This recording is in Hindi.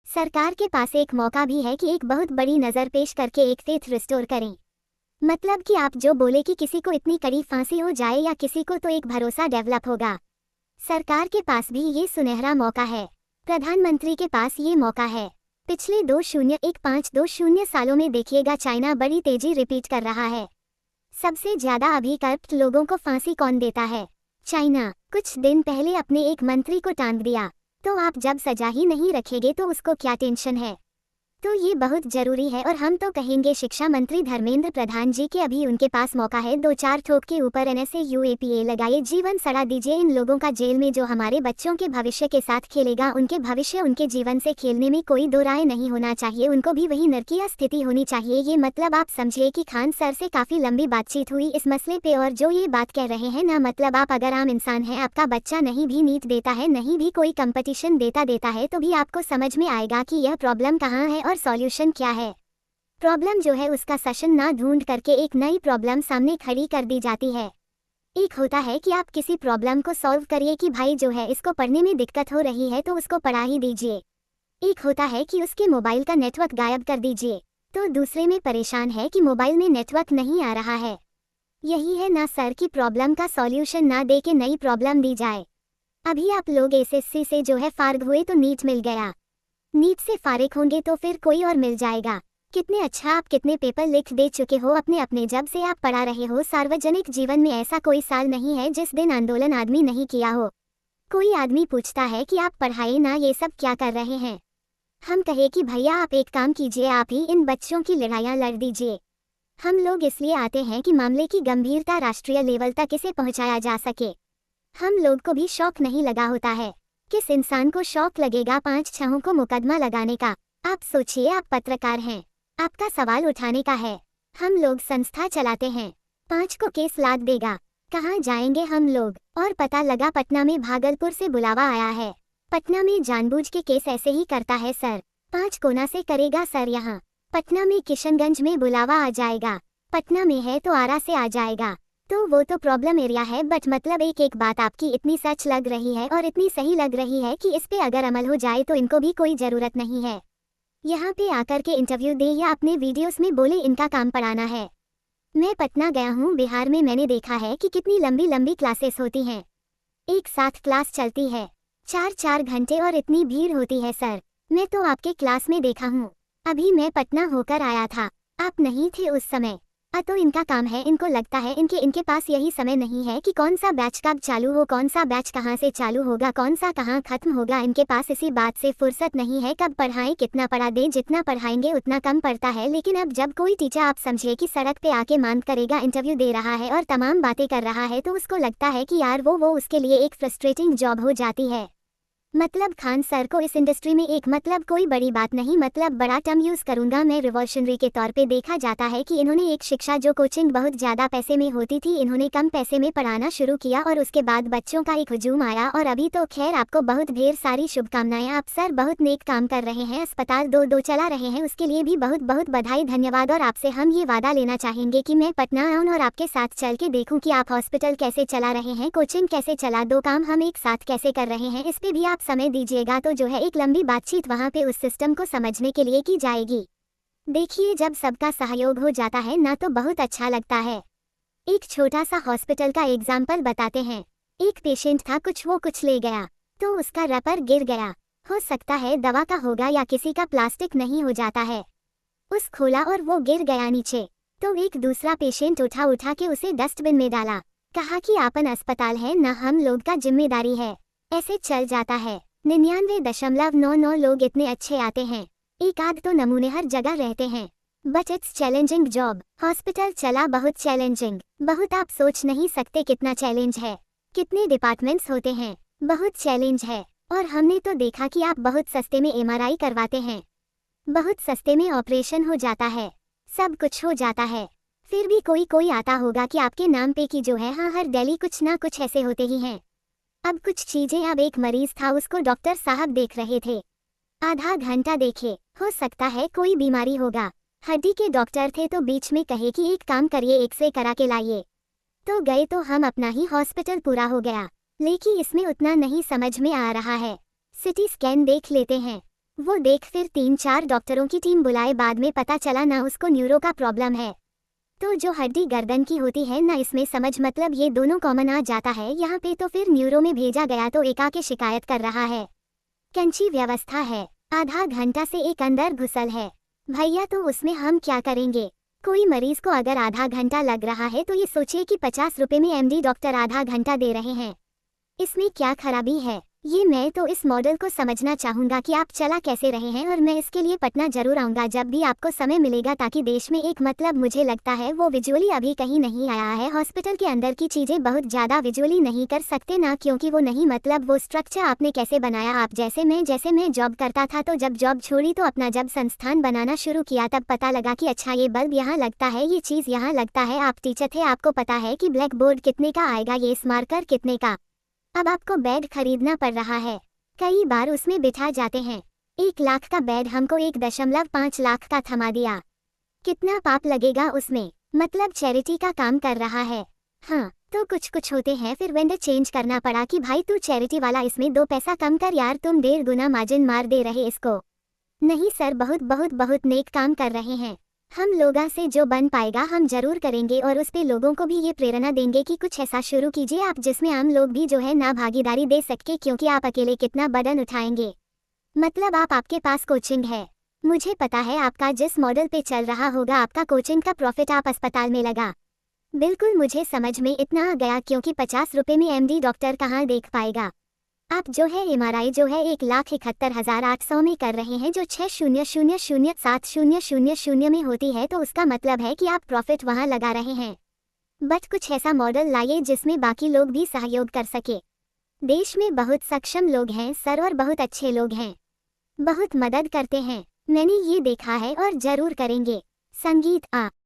सरकार के पास एक मौका भी है कि एक बहुत बड़ी नज़र पेश करके एक फेथ रिस्टोर करें। मतलब कि आप जो बोले कि किसी को इतनी कड़ी फांसी हो जाए या किसी को तो एक भरोसा डेवलप होगा। सरकार के पास भी ये सुनहरा मौका है। प्रधानमंत्री के पास ये मौका है। पिछले 2015-20 सालों में देखिएगा चाइना बड़ी तेजी रिपीट कर रहा है। सबसे ज्यादा अभी करप्ट लोगों को फांसी कौन देता है? चाइना। कुछ दिन पहले अपने एक मंत्री को टांग दिया। तो आप जब सजा ही नहीं रखेंगे तो उसको क्या टेंशन है? तो ये बहुत जरूरी है। और हम तो कहेंगे शिक्षा मंत्री धर्मेंद्र प्रधान जी के अभी उनके पास मौका है। 2-4 ठोक के ऊपर NSA UAPA लगाइए, जीवन सड़ा दीजिए इन लोगों का जेल में। जो हमारे बच्चों के भविष्य के साथ खेलेगा उनके भविष्य उनके जीवन से खेलने में कोई दो राय नहीं होना चाहिए। उनको भी वही नरकीय स्थिति होनी चाहिए। ये मतलब आप समझिए कि खान सर से काफी लंबी बातचीत हुई इस मसले पे। और जो ये बात कह रहे हैं ना, मतलब आप अगर आम इंसान है, आपका बच्चा नहीं भी नीट देता है, नहीं भी कोई कंपटीशन देता है, तो भी आपको समझ में आएगा कि यह प्रॉब्लम कहाँ है और सॉल्यूशन क्या है। प्रॉब्लम जो है उसका सशन ना ढूंढ करके एक नई प्रॉब्लम सामने खड़ी कर दी जाती है। एक होता है कि आप किसी प्रॉब्लम को सॉल्व करिए कि भाई जो है इसको पढ़ने में दिक्कत हो रही है तो उसको पढ़ा ही दीजिए। एक होता है कि उसके मोबाइल का नेटवर्क गायब कर दीजिए। तो दूसरे में परेशान है कि मोबाइल में नेटवर्क नहीं आ रहा है। यही है ना सर कि प्रॉब्लम का सॉल्यूशन ना दे के नई प्रॉब्लम दी जाए। अभी आप लोग SSC से जो है फार्ग हुए तो नीट मिल गया। नीट से फारिग होंगे तो फिर कोई और मिल जाएगा। कितने अच्छा आप कितने पेपर लिख दे चुके हो अपने जब से आप पढ़ा रहे हो। सार्वजनिक जीवन में ऐसा कोई साल नहीं है जिस दिन आंदोलन आदमी नहीं किया हो। कोई आदमी पूछता है कि आप पढ़ाए ना, ये सब क्या कर रहे हैं? हम कहे कि भैया आप एक काम कीजिए, आप ही इन बच्चों की लड़ाइयाँ लड़ दीजिए। हम लोग इसलिए आते हैं कि मामले की गंभीरता राष्ट्रीय लेवल तक इसे पहुँचाया जा सके। हम लोग को भी शौक नहीं लगा होता है। किस इंसान को शौक लगेगा 5-6 को मुकदमा लगाने का? आप सोचिए, आप पत्रकार हैं, आपका सवाल उठाने का है। हम लोग संस्था चलाते हैं, 5 को केस लाद देगा, कहाँ जाएंगे हम लोग? और पता लगा पटना में भागलपुर से बुलावा आया है। पटना में जानबूझ के केस ऐसे ही करता है सर। 5 कोना से करेगा सर यहाँ। पटना में किशनगंज में बुलावा आ जाएगा, पटना में है तो आरा से आ जाएगा। तो वो तो प्रॉब्लम एरिया है। बट मतलब एक बात आपकी इतनी सच लग रही है और इतनी सही लग रही है कि इस पे अगर अमल हो जाए तो इनको भी कोई ज़रूरत नहीं है यहाँ पे आकर के इंटरव्यू दे या अपने वीडियोस में बोले इनका काम पढ़ाना है। मैं पटना गया हूँ, बिहार में मैंने देखा है कि कितनी लंबी लंबी क्लासेस होती हैं। एक साथ क्लास चलती है 4-4 घंटे और इतनी भीड़ होती है सर। मैं तो आपके क्लास में देखा हूँ। अभी मैं पटना होकर आया था, आप नहीं थे उस समय। तो इनका काम है, इनको लगता है इनके पास यही समय नहीं है कि कौन सा बैच कब चालू हो, कौन सा बैच कहाँ से चालू होगा, कौन सा कहाँ खत्म होगा। इनके पास इसी बात से फुर्सत नहीं है कब पढ़ाएं, कितना पढ़ा दें। जितना पढ़ाएंगे उतना कम पड़ता है। लेकिन अब जब कोई टीचर आप समझिए कि सड़क पे आके मांग करेगा, इंटरव्यू दे रहा है और तमाम बातें कर रहा है, तो उसको लगता है कि यार वो उसके लिए एक फ्रस्ट्रेटिंग जॉब हो जाती है। मतलब खान सर को इस इंडस्ट्री में एक मतलब कोई बड़ी बात नहीं, मतलब बड़ा टर्म यूज करूंगा मैं, रिवॉल्यूशनरी के तौर पे देखा जाता है कि इन्होंने एक शिक्षा जो कोचिंग बहुत ज्यादा पैसे में होती थी, इन्होंने कम पैसे में पढ़ाना शुरू किया और उसके बाद बच्चों का एक हुजूम आया। और अभी तो खैर आपको बहुत ढेर सारी शुभकामनाएं, आप सर बहुत नेक काम कर रहे हैं, अस्पताल दो चला रहे हैं, उसके लिए भी बहुत बहुत बधाई, धन्यवाद। और आपसे हम ये वादा लेना चाहेंगे कि मैं पटना आऊँ और आपके साथ चल के देखूँ कि आप हॉस्पिटल कैसे चला रहे हैं, कोचिंग कैसे चला, दो काम हम एक साथ कैसे कर रहे हैं। इस पे भी आप समय दीजिएगा तो जो है एक लंबी बातचीत वहाँ पे उस सिस्टम को समझने के लिए की जाएगी। देखिए जब सबका सहयोग हो जाता है ना तो बहुत अच्छा लगता है। एक छोटा सा हॉस्पिटल का एग्जाम्पल बताते हैं। एक पेशेंट था, कुछ ले गया तो उसका रबर गिर गया, हो सकता है दवा का होगा या किसी का प्लास्टिक नहीं हो जाता है, उस खोला और वो गिर गया नीचे। तो एक दूसरा पेशेंट उठा के उसे डस्टबिन में डाला, कहा कि आपन अस्पताल है ना, हम लोग का जिम्मेदारी है। ऐसे चल जाता है। 99.99 लोग इतने अच्छे आते हैं, एक आध तो नमूने हर जगह रहते हैं। But it's challenging job. Hospital चला बहुत चैलेंजिंग, बहुत आप सोच नहीं सकते कितना चैलेंज है। कितने डिपार्टमेंट्स होते हैं, बहुत चैलेंज है। और हमने तो देखा कि आप बहुत सस्ते में MRI करवाते हैं, बहुत सस्ते में ऑपरेशन हो जाता है, सब कुछ हो जाता है। फिर भी कोई आता होगा कि आपके नाम पे की जो है, हाँ हर डेली कुछ ना कुछ ऐसे होते ही हैं। अब कुछ चीजें, अब एक मरीज था, उसको डॉक्टर साहब देख रहे थे, आधा घंटा देखे, हो सकता है कोई बीमारी होगा, हड्डी के डॉक्टर थे तो बीच में कहे कि एक काम करिए एक्सरे करा के लाइए। तो गए तो हम अपना ही हॉस्पिटल पूरा हो गया। लेकिन इसमें उतना नहीं समझ में आ रहा है, सिटी स्कैन देख लेते हैं, वो देख फिर 3-4 डॉक्टरों की टीम बुलाए, बाद में पता चला ना उसको न्यूरो का प्रॉब्लम है। तो जो हड्डी गर्दन की होती है ना, इसमें समझ मतलब ये दोनों कॉमन आ जाता है यहाँ पे। तो फिर न्यूरो में भेजा गया तो एक आके शिकायत कर रहा है। कैंची व्यवस्था है, आधा घंटा से एक अंदर घुसल है। भैया तो उसमें हम क्या करेंगे? कोई मरीज को अगर आधा घंटा लग रहा है तो ये सोचिए कि 50 रुपए में एमडी डॉक्टर आधा घंटा दे रहे हैं। इसमें क्या खराबी है? ये मैं तो इस मॉडल को समझना चाहूँगा कि आप चला कैसे रहे हैं, और मैं इसके लिए पटना जरूर आऊँगा जब भी आपको समय मिलेगा, ताकि देश में एक मतलब मुझे लगता है वो विजुअली अभी कहीं नहीं आया है। हॉस्पिटल के अंदर की चीज़ें बहुत ज़्यादा विजुअली नहीं कर सकते ना, क्योंकि वो नहीं मतलब वो स्ट्रक्चर आपने कैसे बनाया। आप जैसे मैं जॉब करता था, तो जब जॉब छोड़ी तो अपना जब संस्थान बनाना शुरू किया तब पता लगा कि अच्छा ये बल्ब यहाँ लगता है, ये चीज़ यहाँ लगता है। आप टीचर थे, आपको पता है कि ब्लैक बोर्ड कितने का आएगा, ये स्मारकर कितने का। अब आपको बेड खरीदना पड़ रहा है, कई बार उसमें बिठा जाते हैं। 1 लाख का बेड हमको 1.5 लाख का थमा दिया। कितना पाप लगेगा उसमें? मतलब चैरिटी का काम कर रहा है। हाँ, तो कुछ होते हैं फिर वेंडर चेंज करना पड़ा कि भाई तू चैरिटी वाला, इसमें 2 पैसा कम कर यार, तुम 1.5 गुना मार्जिन मार दे रहे इसको। नहीं सर, बहुत नेक काम कर रहे हैं। हम लोगों से जो बन पाएगा हम जरूर करेंगे, और उस पे लोगों को भी ये प्रेरणा देंगे कि कुछ ऐसा शुरू कीजिए आप जिसमें आम लोग भी जो है ना भागीदारी दे सके, क्योंकि आप अकेले कितना बर्डन उठाएंगे। मतलब आपके पास कोचिंग है, मुझे पता है आपका जिस मॉडल पे चल रहा होगा आपका कोचिंग का प्रॉफिट आप अस्पताल में लगा। बिल्कुल मुझे समझ में इतना आ गया, क्योंकि 50 रुपए में एमडी डॉक्टर कहाँ देख पाएगा। आप जो है एमआरआई जो है 1,71,800 में कर रहे हैं, जो 6,000,7,000 में होती है, तो उसका मतलब है कि आप प्रॉफिट वहां लगा रहे हैं। बट कुछ ऐसा मॉडल लाइए जिसमें बाकी लोग भी सहयोग कर सके। देश में बहुत सक्षम लोग हैं सर, और बहुत अच्छे लोग हैं, बहुत मदद करते हैं, मैंने ये देखा है और जरूर करेंगे। संगीत